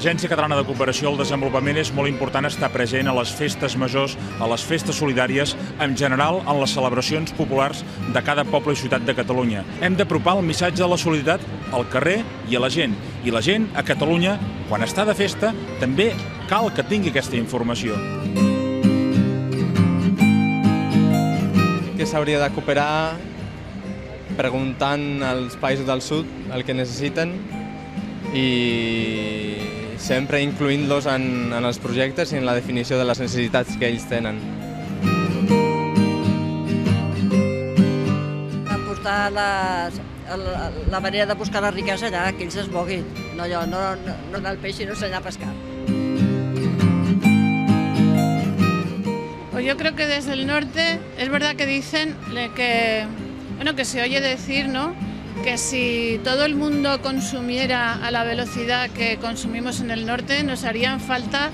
l'Agència Catalana de Cooperació al Desenvolupament és molt important estar present a les festes majors, a les festes solidàries, en general en les celebracions populars de cada poble i ciutat de Catalunya. Hem d'apropar el missatge de la solidaritat al carrer i a la gent. I la gent a Catalunya, quan està de festa, també cal que tingui aquesta informació. Que s'hauria de cooperar preguntant als països del sud el que necessiten i sempre incloent-los en els projectes i en la definició de les necessitats que ells tenen. Aportar la manera de buscar la riquesa allà, que ells es moguin, no anar al peix i no ensenyar a pescar. Pues yo creo que desde el norte es verdad que dicen que se oye decir, ¿no?, que si todo el mundo consumiera a la velocidad que consumimos en el norte, nos harían falta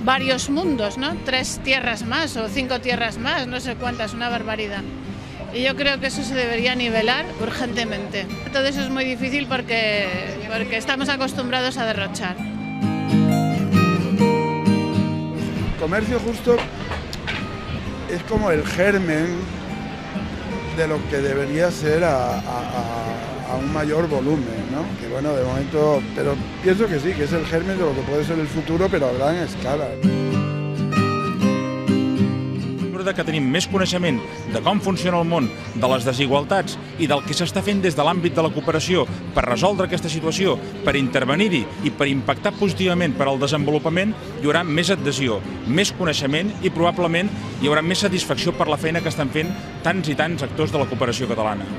varios mundos, ¿no? 3 tierras más o 5 tierras más, no sé cuántas, una barbaridad. Y yo creo que eso se debería nivelar urgentemente. Todo eso es muy difícil porque estamos acostumbrados a derrochar. Comercio justo es como el germen de lo que debería ser a un mayor volumen, ¿no? Que bueno, de momento, pero pienso que sí, que es el germen de lo que puede ser el futuro, pero a gran escala. Que tenim més coneixement de com funciona el món, de les desigualtats i del que s'està fent des de l'àmbit de la cooperació per resoldre aquesta situació, per intervenir-hi i per impactar positivament per al desenvolupament, hi haurà més adhesió, més coneixement i probablement hi haurà més satisfacció per la feina que estan fent tants i tants actors de la cooperació catalana.